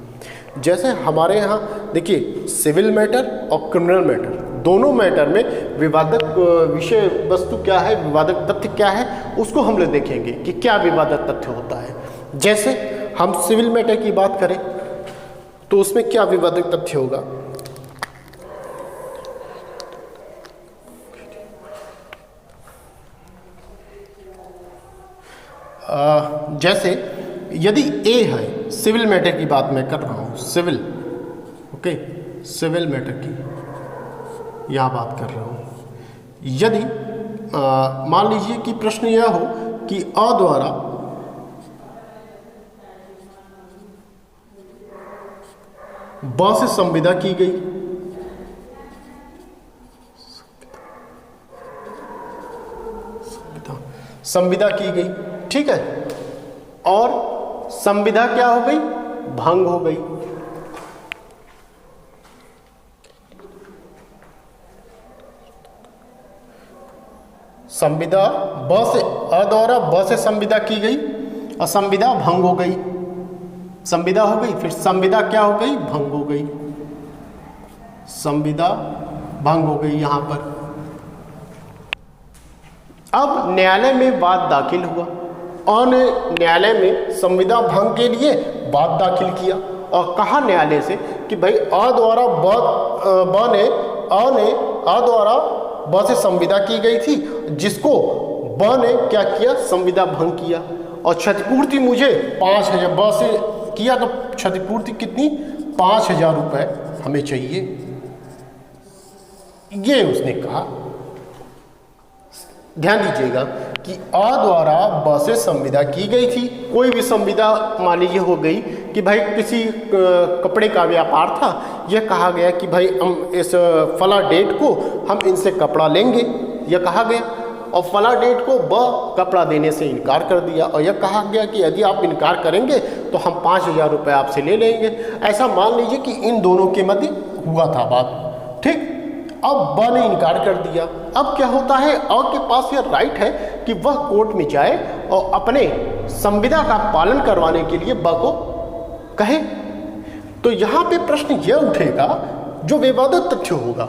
जैसे हमारे यहाँ देखिए सिविल मैटर और क्रिमिनल मैटर, दोनों मैटर में विवादक विषय वस्तु क्या है, विवादक तथ्य क्या है, उसको हम लोग देखेंगे कि क्या विवादक तथ्य होता है। जैसे हम सिविल मैटर की बात करें तो उसमें क्या विवादक तथ्य होगा, जैसे यदि ए है, सिविल मैटर की बात मैं कर रहा हूँ, सिविल, ओके, सिविल मैटर की यहाँ बात कर रहा हूँ। यदि मान लीजिए कि प्रश्न यह हो कि अ द्वारा ब से संविदा की गई, संविदा की गई, ठीक है, और संविदा क्या हो गई, भंग हो गई। संविदा ब से, अ द्वारा ब से संविदा की गई और संविदा भंग हो गई, संविदा हो गई, फिर संविदा क्या हो गई, भंग हो गई, संविदा भंग हो गई। यहां पर अब न्यायालय में वाद दाखिल हुआ और न्यायालय में संविदा भंग के लिए वाद दाखिल किया और कहा न्यायालय से कि भाई अ द्वारा अ द्वारा ब से संविदा की गई थी, जिसको ब ने क्या किया, संविदा भंग किया, और क्षतिपूर्ति मुझे 5,000, ब से किया तो क्षतिपूर्ति कितनी, 5,000 रुपये हमें चाहिए, ये उसने कहा। ध्यान दीजिएगा कि अ द्वारा ब से संविदा की गई थी, कोई भी संविदा मान लीजिए हो गई कि भाई किसी कपड़े का व्यापार था, यह कहा गया कि भाई हम इस फला डेट को हम इनसे कपड़ा लेंगे, यह कहा गया, और फला डेट को ब कपड़ा देने से इनकार कर दिया, और यह कहा गया कि यदि आप इनकार करेंगे तो हम 5,000 रुपये आपसे ले लेंगे। ऐसा मान लीजिए कि इन दोनों के मध्य हुआ था बात, ठीक। अब ब ने इनकार कर दिया। अब क्या होता है, अ के पास यह राइट है कि वह कोर्ट में जाए और अपने संविदा का पालन करवाने के लिए ब को कहे। तो यहाँ पे प्रश्न यह उठेगा, जो विवादित तथ्य होगा,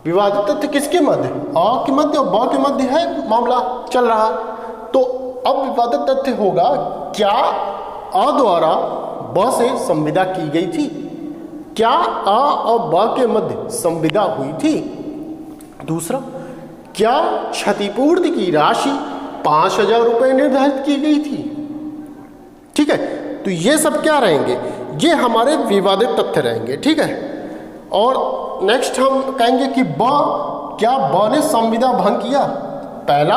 विवादित तथ्य किसके मध्य, अ के मध्य और ब के मध्य है मामला चल रहा। तो अब विवादित तथ्य होगा, क्या अ द्वारा ब से संविदा की गई थी, क्या अ और ब के मध्य संविदा हुई थी। दूसरा, क्या क्षतिपूर्ति की राशि 5,000 रुपये निर्धारित की गई थी। ठीक है, तो ये सब क्या रहेंगे, ये हमारे विवादित तथ्य रहेंगे, ठीक है। और नेक्स्ट हम कहेंगे कि क्या ब ने संविदा भंग किया। पहला,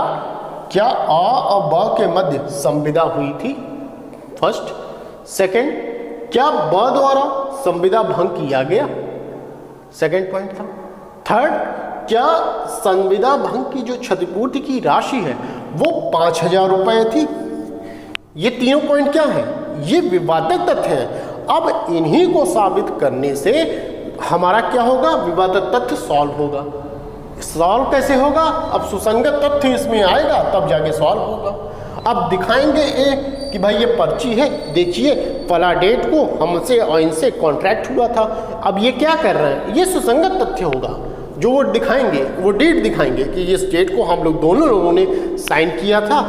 क्या अ और ब के मध्य संविदा हुई थी, फर्स्ट। सेकंड, क्या ब द्वारा संविदा भंग किया गया, सेकंड पॉइंट था। थर्ड, क्या संविदा भंग की जो क्षतिपूर्ति की राशि है वो 5,000 रुपये थी। ये तीनों पॉइंट क्या है, ये विवादित तथ्य है। अब इन्हीं को साबित करने से हमारा क्या होगा, विवादित तथ्य सॉल्व होगा। सॉल्व कैसे होगा, अब सुसंगत तथ्य इसमें आएगा तब जाके सॉल्व होगा। अब दिखाएंगे कि भाई ये पर्ची है, देखिए फला डेट को हमसे और इनसे कॉन्ट्रैक्ट हुआ था। अब ये क्या कर रहे हैं, ये सुसंगत तथ्य होगा। जो वो दिखाएंगे, वो डेट दिखाएंगे कि ये डेट को हम दोनों लोगों ने साइन किया था,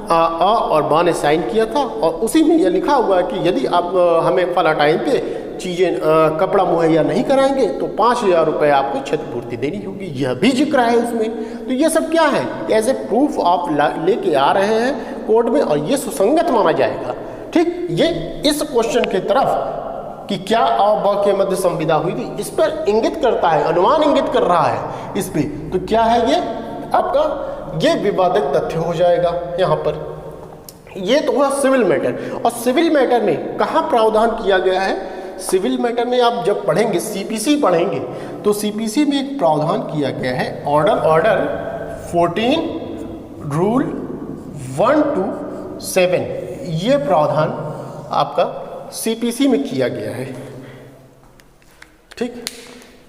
अ और ब ने साइन किया था, और उसी में यह लिखा हुआ है कि यदि आप हमें फला टाइम पे चीज़ें कपड़ा मुहैया नहीं कराएंगे तो 5,000 रुपये आपको क्षतिपूर्ति देनी होगी, यह भी जिक्र है उसमें। तो ये सब क्या है, एज ए प्रूफ आप लेके आ रहे हैं कोर्ट में, और ये सुसंगत माना जाएगा, ठीक। ये इस क्वेश्चन की तरफ कि क्या अ ब के मध्य संविदा हुई थी, इस पर इंगित करता है, अनुमान इंगित कर रहा है इस पे। तो क्या है ये आपका, ये विवादित तथ्य हो जाएगा यहाँ पर। ये तो हुआ सिविल मैटर। और सिविल मैटर में कहाँ प्रावधान किया गया है, सिविल मैटर में आप जब पढ़ेंगे, सीपीसी पढ़ेंगे, तो सीपीसी में एक प्रावधान किया गया है, ऑर्डर 14 रूल 1 to 7। ये प्रावधान आपका सीपीसी में किया गया है, ठीक।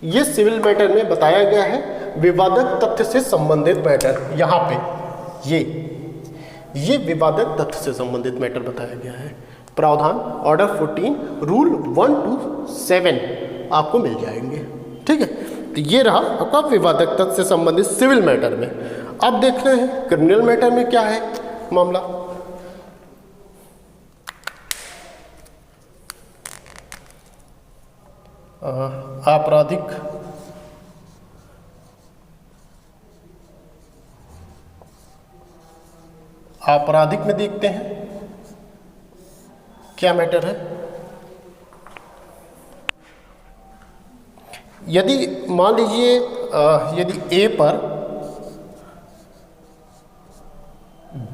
ये सिविल मैटर में बताया गया है, विवादित तथ्य से संबंधित मैटर। यहाँ पे ये विवादित तथ्य से संबंधित मैटर बताया गया है। प्रावधान ऑर्डर 14 रूल 1 to 7 आपको मिल जाएंगे, ठीक है। तो ये रहा आपका विवादित तथ्य से संबंधित सिविल मैटर में। अब देखते हैं क्रिमिनल मैटर में क्या है मामला। आपराधिक में देखते हैं क्या मैटर है। यदि मान लीजिए यदि ए पर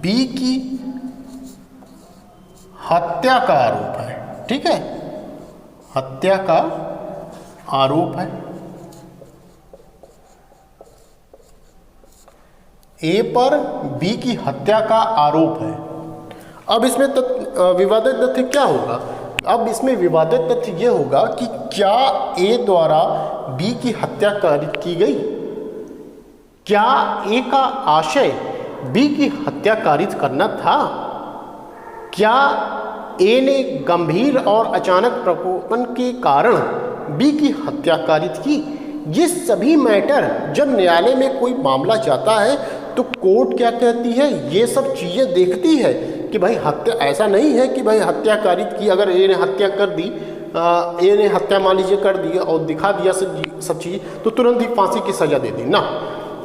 बी की हत्या का आरोप है, ठीक है, हत्या का आरोप है, ए पर बी की हत्या का आरोप है। अब इसमें विवादित तथ्य क्या होगा, अब इसमें विवादित तथ्य यह होगा कि क्या ए द्वारा बी की हत्या की गई, क्या ए का आशय बी की हत्या कारित करना था, क्या ए ने गंभीर और अचानक प्रकोपन के कारण बी की हत्या कारित की। ये सभी मैटर जब न्यायालय में कोई मामला जाता है तो कोर्ट क्या कहती है, ये सब चीज़ें देखती है कि भाई हत्या, ऐसा नहीं है कि भाई हत्या कारित की, अगर ए ने हत्या कर दी, ए ने हत्या मान लीजिए कर दी और दिखा दिया सब चीज़, तो तुरंत ही फांसी की सज़ा दे दी ना।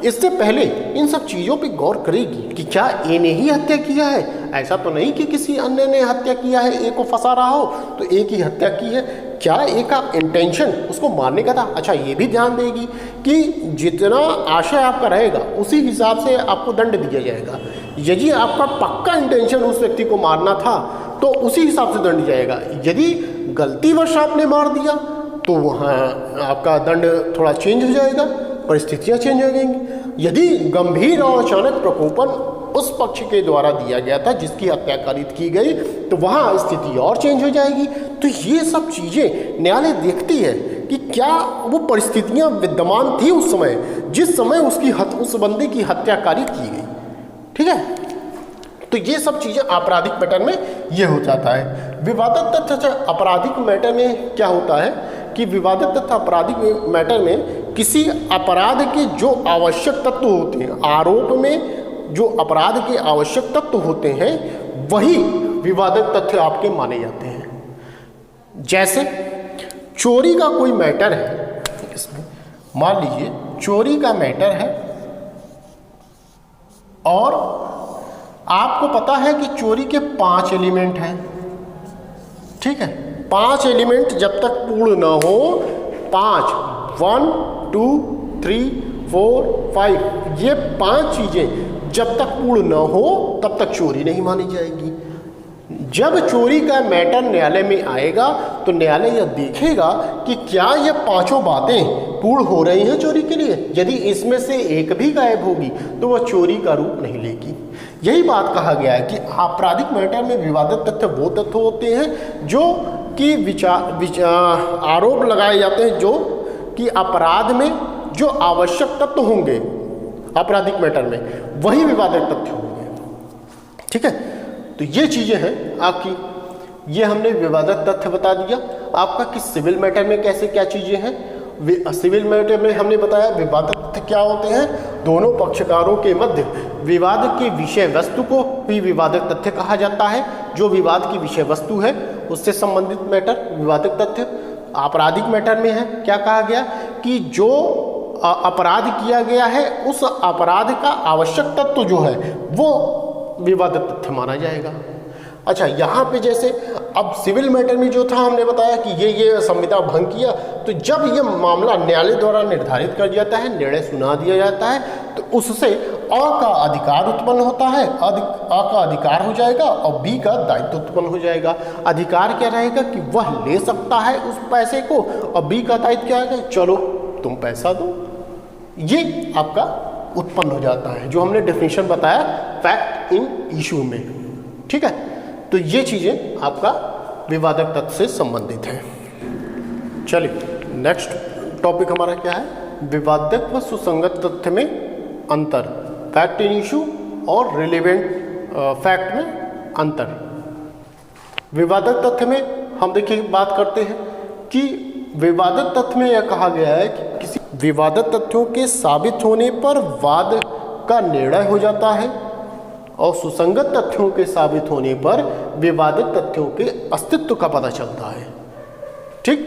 इससे पहले इन सब चीज़ों पे गौर करेगी कि क्या ए ने ही हत्या किया है, ऐसा तो नहीं कि किसी अन्य ने हत्या किया है, ए को फंसा रहा हो तो ए की हत्या की है, क्या ए का इंटेंशन उसको मारने का था। अच्छा, ये भी ध्यान देगी कि जितना आशय आपका रहेगा उसी हिसाब से आपको दंड दिया जाएगा। यदि आपका पक्का इंटेंशन उस व्यक्ति को मारना था तो उसी हिसाब से दंड जाएगा। यदि गलतीवश आपने मार दिया तो वहाँ आपका दंड थोड़ा चेंज हो जाएगा। परिस्थितियां चेंज हो जाएंगी। यदि गंभीर और अचानक प्रकोपन उस पक्ष के द्वारा दिया गया था जिसकी हत्या कारित की गई, तो वहाँ स्थिति और चेंज हो जाएगी। तो ये सब चीज़ें न्यायालय देखती है कि क्या वो परिस्थितियां विद्यमान थी उस समय जिस समय उस बंदे की हत्या कारित की गई। ठीक है, तो ये सब चीज़ें आपराधिक मैटर में ये हो जाता है। विवादित तथ्य आपराधिक मैटर में क्या होता है कि विवादित तथ्य आपराधिक मैटर में किसी अपराध के जो आवश्यक तत्व होते हैं, आरोप में जो अपराध के आवश्यक तत्व होते हैं, वही विवादित तथ्य आपके माने जाते हैं। जैसे चोरी का कोई मैटर है, इसमें मान लीजिए चोरी का मैटर है और आपको पता है कि चोरी के 5 एलिमेंट हैं। ठीक है, 5 एलिमेंट जब तक पूर्ण ना हो, 5 1 2 3 4 5 ये 5 चीजें जब तक पूर्ण न हो तब तक चोरी नहीं मानी जाएगी। जब चोरी का मैटर न्यायालय में आएगा तो न्यायालय यह देखेगा कि क्या ये 5 बातें पूर्ण हो रही हैं चोरी के लिए। यदि इसमें से एक भी गायब होगी तो वह चोरी का रूप नहीं लेगी। यही बात कहा गया है कि आपराधिक मैटर में विवादित तथ्य वो तथ्य होते हैं जो कि आरोप लगाए जाते हैं, जो कि अपराध में जो आवश्यक तत्व होंगे आपराधिक मैटर में, वही विवादित तथ्य होंगे। ठीक है, तो ये चीजें हैं आपकी, ये हमने विवादित तथ्य बता दिया आपका कि सिविल मैटर में कैसे क्या चीजें हैं। सिविल मैटर में हमने बताया विवादित तथ्य क्या होते हैं, दोनों पक्षकारों के मध्य विवाद के विषय वस्तु को भी विवादित तथ्य कहा जाता है। जो विवाद की विषय वस्तु है उससे संबंधित मैटर विवादित तथ्य। आपराधिक मैटर में है क्या कहा गया कि जो अपराध किया गया है उस अपराध का आवश्यक तत्व जो है वो विवादित तथ्य माना जाएगा। अच्छा, यहाँ पे जैसे अब सिविल मैटर में जो था हमने बताया कि ये संविधा भंग किया, तो जब ये मामला न्यायालय द्वारा निर्धारित कर दिया जाता है, निर्णय सुना दिया जाता है, तो उससे अ का अधिकार उत्पन्न होता है, अ का अधिकार हो जाएगा और बी का दायित्व उत्पन्न हो जाएगा। अधिकार क्या रहेगा कि वह ले सकता है उस पैसे को, और बी का दायित्व क्या है, चलो तुम पैसा दो। ये आपका उत्पन्न हो जाता है, जो हमने डेफिनेशन बताया फैक्ट इन इशू में। ठीक है, तो ये चीजें आपका विवादक तथ्य से संबंधित है। चलिए नेक्स्ट टॉपिक हमारा क्या है, विवादक व सुसंगत तथ्य में अंतर, फैक्ट इन इशू और रिलेवेंट फैक्ट में अंतर। विवादक तथ्य में हम देखिए बात करते हैं कि विवादित तथ्य में यह कहा गया है कि किसी विवादित तथ्यों के साबित होने पर वाद का निर्णय हो जाता है और सुसंगत तथ्यों के साबित होने पर विवादित तथ्यों के अस्तित्व का पता चलता है। ठीक,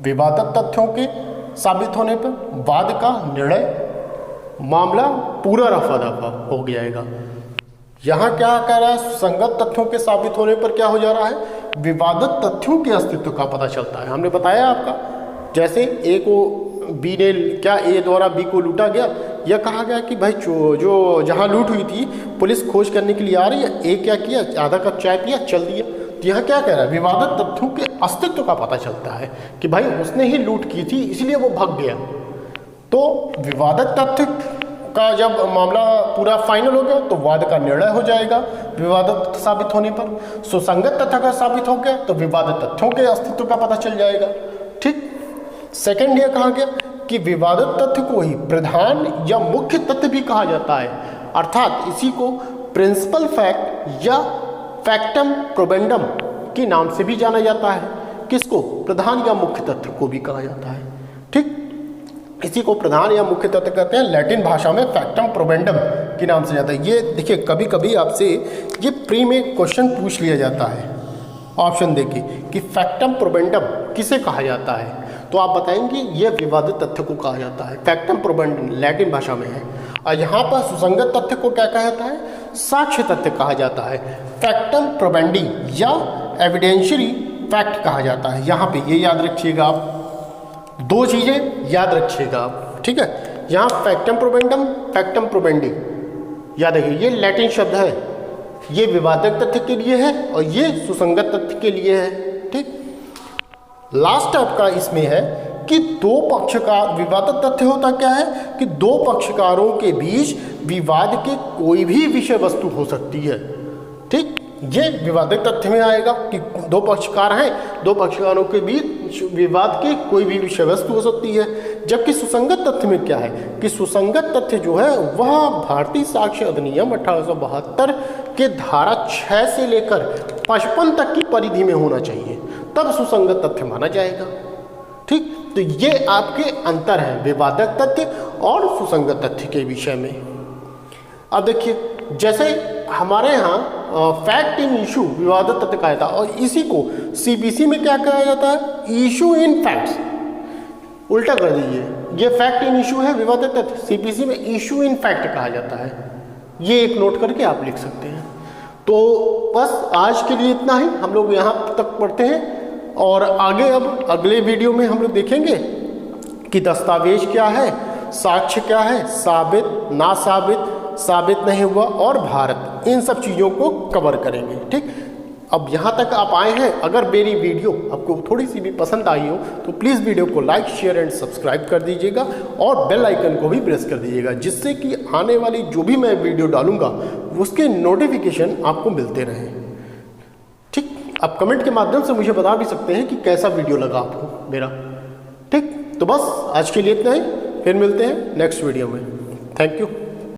विवादित तथ्यों के साबित होने पर वाद का निर्णय, मामला पूरा रफा दफा हो जाएगा। यहाँ क्या कह रहा है, सुसंगत तथ्यों के साबित होने पर क्या हो जा रहा है, विवादित तथ्यों के अस्तित्व का पता चलता है। हमने बताया आपका, जैसे ए को बी ने क्या ए द्वारा बी को लूटा गया, यह कहा गया कि भाई जो जहाँ लूट हुई थी पुलिस खोज करने के लिए आ रही है, ए क्या किया, आधा कप चाय पिया, चल दिया। तो यहाँ क्या कह रहा है, विवादित तथ्यों के अस्तित्व का पता चलता है कि भाई उसने ही लूट की थी इसलिए वो भाग गया। तो विवादित तथ्य का जब मामला पूरा फाइनल हो गया तो वाद का निर्णय हो जाएगा विवादित तथ्य साबित होने पर। सुसंगत तथ्य का साबित हो गया तो विवादित तथ्यों के अस्तित्व का पता चल जाएगा। ठीक, सेकंड ये कहा गया कि विवादित तथ्य को ही प्रधान या मुख्य तथ्य भी कहा जाता है, अर्थात इसी को प्रिंसिपल फैक्ट या फैक्टम प्रोबेंडम के नाम से भी जाना जाता है। किसको, प्रधान या मुख्य तथ्य को भी कहा जाता है। ठीक, इसी को प्रधान या मुख्य तथ्य कहते हैं, लैटिन भाषा में फैक्टम प्रोबेंडम के नाम से जाता है। ये देखिए कभी कभी आपसे ये प्री में क्वेश्चन पूछ लिया जाता है ऑप्शन देके कि फैक्टम प्रोबेंडम किसे कहा जाता है, तो आप बताएंगे ये विवादित तथ्य को कहा जाता है। फैक्टम प्रोबेंडम लैटिन भाषा में है। और यहाँ पर सुसंगत तथ्य को क्या कहा जाता है, साक्ष्य तथ्य कहा जाता है। फैक्टम प्रोबेंडी या एविडेंशियरी फैक्ट कहा जाता है। यहाँ पे ये याद रखिएगा आप, दो चीजें याद रखिएगा आप। ठीक है, यहाँ फैक्टम प्रोबेंडम, फैक्टम प्रोबेंडी याद रखिए, ये लैटिन शब्द है, ये विवादक तथ्य के लिए है और ये सुसंगत तथ्य के लिए है। ठीक, लास्ट आपका इसमें है कि दो पक्षकार, विवादित तथ्य होता क्या है कि दो पक्षकारों के बीच विवाद के कोई भी विषय वस्तु हो सकती है। ठीक, ये विवादित तथ्य में आएगा कि दो पक्षकार हैं, दो पक्षकारों के बीच विवाद के कोई भी विषय वस्तु हो सकती है। जबकि सुसंगत तथ्य में क्या है कि सुसंगत तथ्य जो है वह भारतीय साक्ष्य अधिनियम 1872 के धारा 6 से लेकर 55 तक की परिधि में होना चाहिए, तब सुसंगत तथ्य माना जाएगा। ठीक, तो ये आपके अंतर हैं विवादक तथ्य और सुसंगत तथ्य के विषय में। अब देखिए, जैसे हमारे यहाँ फैक्ट इन इशू विवादित तथ्य कहा जाता है, और इसी को सीबीसी में क्या कहा जाता है, इशू इन फैक्ट्स। उल्टा कर दीजिए, ये फैक्ट इन इशू है विवादित तथ्य, सीबीसी में इशू इन फैक्ट कहा जाता है। ये एक नोट करके आप लिख सकते हैं। तो बस आज के लिए इतना ही, हम लोग यहाँ तक पढ़ते हैं और आगे अब अगले वीडियो में हम लोग देखेंगे कि दस्तावेज क्या है, साक्ष्य क्या है, साबित, ना साबित, साबित नहीं हुआ और भारत, इन सब चीज़ों को कवर करेंगे। ठीक, अब यहाँ तक आप आए हैं, अगर मेरी वीडियो आपको थोड़ी सी भी पसंद आई हो तो प्लीज़ वीडियो को लाइक, शेयर एंड सब्सक्राइब कर दीजिएगा और बेल आइकन को भी प्रेस कर दीजिएगा, जिससे कि आने वाली जो भी मैं वीडियो डालूंगा उसके नोटिफिकेशन आपको मिलते रहें। ठीक, आप कमेंट के माध्यम से मुझे बता भी सकते हैं कि कैसा वीडियो लगा आपको मेरा। ठीक, तो बस आज के लिए इतना ही, फिर मिलते हैं नेक्स्ट वीडियो में। Thank you.